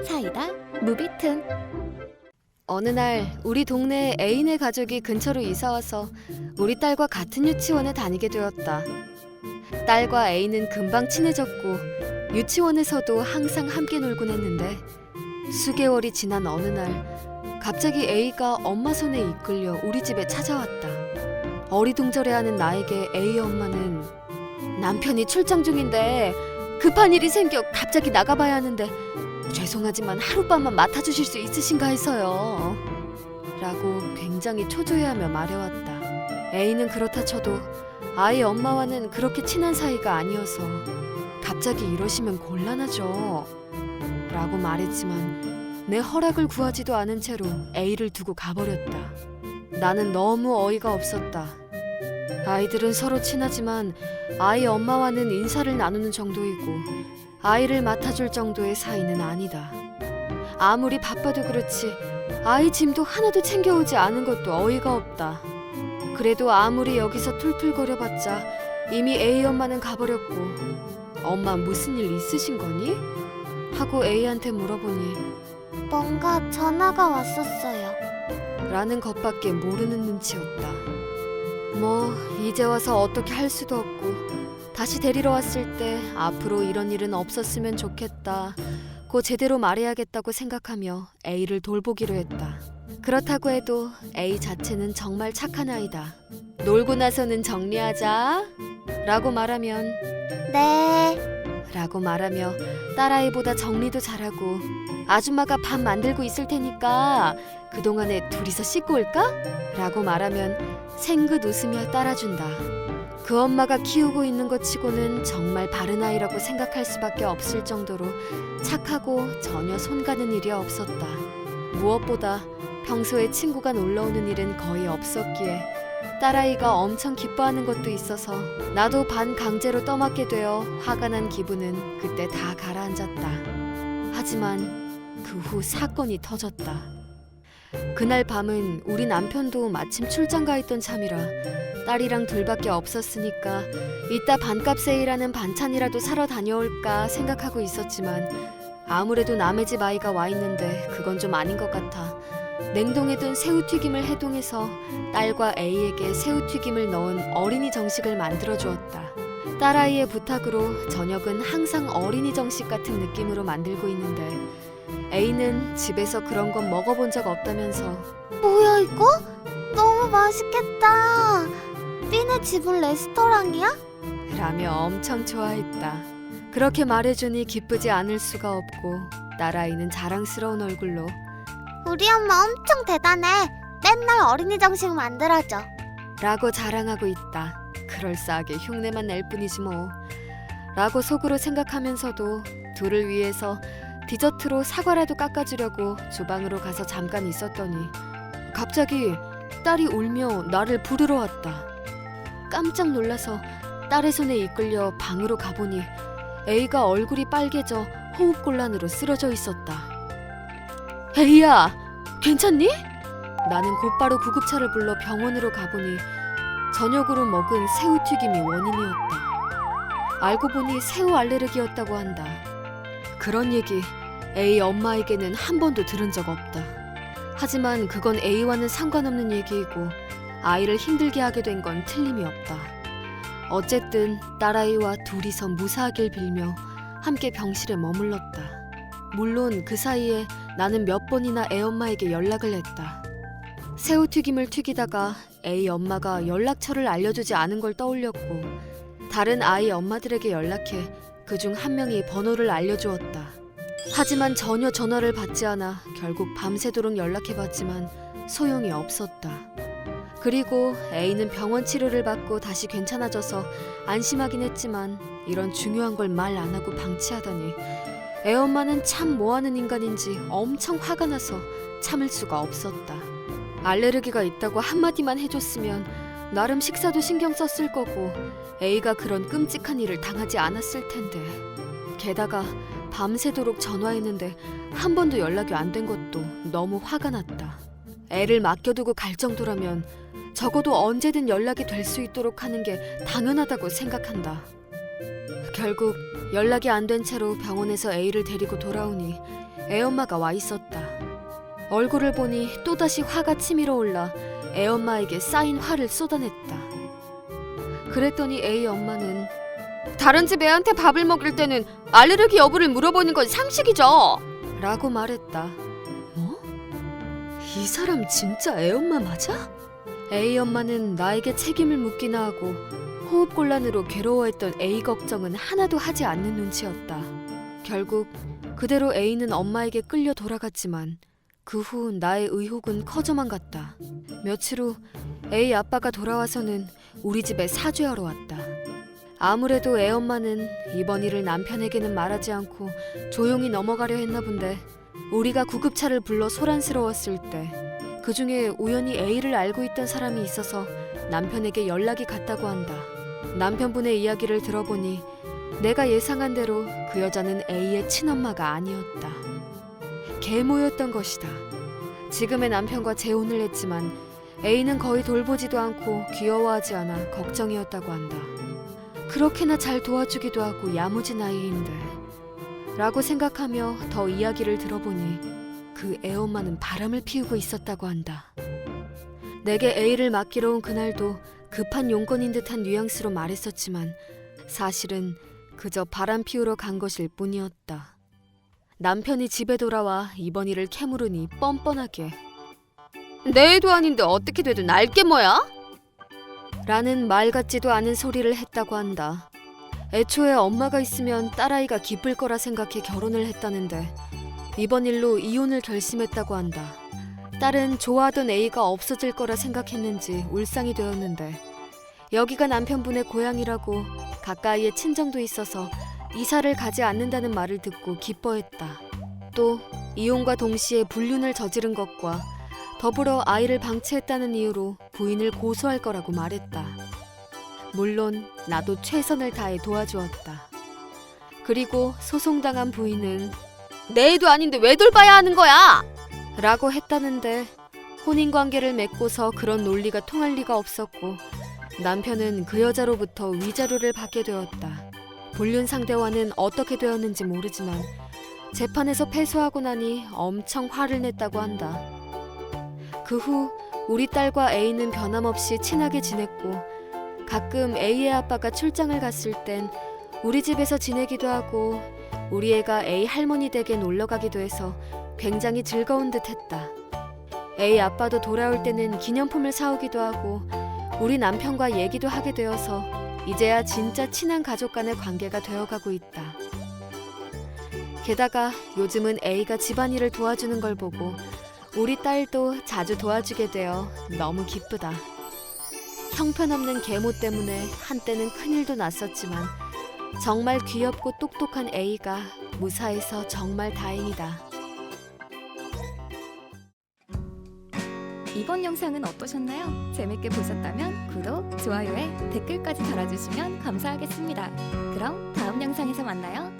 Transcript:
사이다 무비튼. 어느 날 우리 동네에 A네 가족이 근처로 이사와서 우리 딸과 같은 유치원에 다니게 되었다. 딸과 A는 금방 친해졌고 유치원에서도 항상 함께 놀곤 했는데 수개월이 지난 어느 날 갑자기 A가 엄마 손에 이끌려 우리 집에 찾아왔다. 어리둥절해하는 나에게 A 엄마는 남편이 출장 중인데 급한 일이 생겨 갑자기 나가봐야 하는데 죄송하지만 하룻밤만 맡아주실 수 있으신가 해서요 라고 굉장히 초조해하며 말해왔다. A는 그렇다 쳐도 아이 엄마와는 그렇게 친한 사이가 아니어서 갑자기 이러시면 곤란하죠 라고 말했지만 내 허락을 구하지도 않은 채로 A를 두고 가버렸다. 나는 너무 어이가 없었다. 아이들은 서로 친하지만 아이 엄마와는 인사를 나누는 정도이고 아이를 맡아줄 정도의 사이는 아니다. 아무리 바빠도 그렇지 아이 짐도 하나도 챙겨오지 않은 것도 어이가 없다. 그래도 아무리 여기서 툴툴거려봤자 이미 A 엄마는 가버렸고 엄마 무슨 일 있으신 거니? 하고 A한테 물어보니 뭔가 전화가 왔었어요. 라는 것밖에 모르는 눈치였다. 뭐 이제 와서 어떻게 할 수도 없고 다시 데리러 왔을 때 앞으로 이런 일은 없었으면 좋겠다 고 제대로 말해야겠다고 생각하며 A를 돌보기로 했다. 그렇다고 해도 A 자체는 정말 착한 아이다. 놀고 나서는 정리하자 라고 말하면 네. 라고 말하며 딸아이보다 정리도 잘하고 아줌마가 밥 만들고 있을 테니까 그동안에 둘이서 씻고 올까? 라고 말하면 생긋 웃으며 따라준다. 그 엄마가 키우고 있는 것 치고는 정말 바른 아이라고 생각할 수밖에 없을 정도로 착하고 전혀 손가는 일이 없었다. 무엇보다 평소에 친구가 놀러오는 일은 거의 없었기에 딸아이가 엄청 기뻐하는 것도 있어서 나도 반 강제로 떠맡게 되어 화가 난 기분은 그때 다 가라앉았다. 하지만 그 후 사건이 터졌다. 그날 밤은 우리 남편도 마침 출장 가 있던 참이라 딸이랑 둘밖에 없었으니까 이따 반값 세일하는 반찬이라도 사러 다녀올까 생각하고 있었지만 아무래도 남의 집 아이가 와 있는데 그건 좀 아닌 것 같아 냉동에 둔 새우튀김을 해동해서 딸과 A에게 새우튀김을 넣은 어린이 정식을 만들어 주었다. 딸아이의 부탁으로 저녁은 항상 어린이 정식 같은 느낌으로 만들고 있는데 A는 집에서 그런 건 먹어본 적 없다면서 뭐야 이거? 너무 맛있겠다. 니네 집은 레스토랑이야? 라며 엄청 좋아했다. 그렇게 말해주니 기쁘지 않을 수가 없고 딸아이는 자랑스러운 얼굴로 우리 엄마 엄청 대단해. 맨날 어린이 정식 만들어줘. 라고 자랑하고 있다. 그럴싸하게 흉내만 낼 뿐이지 뭐 라고 속으로 생각하면서도 둘을 위해서 디저트로 사과라도 깎아주려고 주방으로 가서 잠깐 있었더니 갑자기 딸이 울며 나를 부르러 왔다. 깜짝 놀라서 딸의 손에 이끌려 방으로 가보니 A가 얼굴이 빨개져 호흡곤란으로 쓰러져 있었다. A야, 괜찮니? 나는 곧바로 구급차를 불러 병원으로 가보니 저녁으로 먹은 새우튀김이 원인이었다. 알고 보니 새우 알레르기였다고 한다. 그런 얘기 A 엄마에게는 한 번도 들은 적 없다. 하지만 그건 A와는 상관없는 얘기이고 아이를 힘들게 하게 된 건 틀림이 없다. 어쨌든 딸아이와 둘이서 무사하길 빌며 함께 병실에 머물렀다. 물론 그 사이에 나는 몇 번이나 애 엄마에게 연락을 했다. 새우튀김을 튀기다가 A 엄마가 연락처를 알려주지 않은 걸 떠올렸고 다른 아이 엄마들에게 연락해 그중 한 명이 번호를 알려주었다. 하지만 전혀 전화를 받지 않아 결국 밤새도록 연락해봤지만 소용이 없었다. 그리고 A는 병원 치료를 받고 다시 괜찮아져서 안심하긴 했지만 이런 중요한 걸 말 안 하고 방치하다니 애 엄마는 참 뭐하는 인간인지 엄청 화가 나서 참을 수가 없었다. 알레르기가 있다고 한마디만 해줬으면 나름 식사도 신경 썼을 거고 A가 그런 끔찍한 일을 당하지 않았을 텐데 게다가 밤새도록 전화했는데 한 번도 연락이 안 된 것도 너무 화가 났다. 애를 맡겨두고 갈 정도라면 적어도 언제든 연락이 될 수 있도록 하는 게 당연하다고 생각한다. 결국 연락이 안 된 채로 병원에서 A를 데리고 돌아오니 애엄마가 와 있었다. 얼굴을 보니 또다시 화가 치밀어 올라 애엄마에게 쌓인 화를 쏟아냈다. 그랬더니 애의 엄마는 다른 집 애한테 밥을 먹일 때는 알레르기 여부를 물어보는 건 상식이죠 라고 말했다. 뭐? 이 사람 진짜 애엄마 맞아? 애의 엄마는 나에게 책임을 묻기나 하고 호흡곤란으로 괴로워했던 A의 걱정은 하나도 하지 않는 눈치였다. 결국 그대로 A는 엄마에게 끌려 돌아갔지만 그 후 나의 의혹은 커져만 갔다. 며칠 후 A 아빠가 돌아와서는 우리 집에 사죄하러 왔다. 아무래도 애 엄마는 이번 일을 남편에게는 말하지 않고 조용히 넘어가려 했나 본데 우리가 구급차를 불러 소란스러웠을 때 그중에 우연히 A를 알고 있던 사람이 있어서 남편에게 연락이 갔다고 한다. 남편분의 이야기를 들어보니 내가 예상한 대로 그 여자는 A의 친엄마가 아니었다. 계모였던 것이다. 지금의 남편과 재혼을 했지만 A는 거의 돌보지도 않고 귀여워하지 않아 걱정이었다고 한다. 그렇게나 잘 도와주기도 하고 야무진 아이인데 라고 생각하며 더 이야기를 들어보니 그 애엄마는 바람을 피우고 있었다고 한다. 내게 A를 맡기러 온 그날도 급한 용건인 듯한 뉘앙스로 말했었지만 사실은 그저 바람 피우러 간 것일 뿐이었다. 남편이 집에 돌아와 이번 일을 캐물으니 뻔뻔하게 내 애도 아닌데 어떻게 돼도 날게 뭐야? 라는 말 같지도 않은 소리를 했다고 한다. 애초에 엄마가 있으면 딸아이가 기쁠 거라 생각해 결혼을 했다는데 이번 일로 이혼을 결심했다고 한다. 딸은 좋아하던 A가 없어질 거라 생각했는지 울상이 되었는데 여기가 남편분의 고향이라고 가까이에 친정도 있어서 이사를 가지 않는다는 말을 듣고 기뻐했다. 또 이혼과 동시에 불륜을 저지른 것과 더불어 아이를 방치했다는 이유로 부인을 고소할 거라고 말했다. 물론 나도 최선을 다해 도와주었다. 그리고 소송당한 부인은 내 애도 아닌데 왜 돌봐야 하는 거야? 라고 했다는데 혼인관계를 맺고서 그런 논리가 통할 리가 없었고 남편은 그 여자로부터 위자료를 받게 되었다. 불륜 상대와는 어떻게 되었는지 모르지만 재판에서 패소하고 나니 엄청 화를 냈다고 한다. 그 후 우리 딸과 A는 변함없이 친하게 지냈고 가끔 A의 아빠가 출장을 갔을 땐 우리 집에서 지내기도 하고 우리 애가 A 할머니 댁에 놀러 가기도 해서 굉장히 즐거운 듯 했다. A 아빠도 돌아올 때는 기념품을 사오기도 하고 우리 남편과 얘기도 하게 되어서 이제야 진짜 친한 가족 간의 관계가 되어가고 있다. 게다가 요즘은 A가 집안일을 도와주는 걸 보고 우리 딸도 자주 도와주게 되어 너무 기쁘다. 형편없는 계모 때문에 한때는 큰일도 났었지만 정말 귀엽고 똑똑한 A가 무사해서 정말 다행이다. 이번 영상은 어떠셨나요? 재밌게 보셨다면 구독, 좋아요에 댓글까지 달아주시면 감사하겠습니다. 그럼 다음 영상에서 만나요.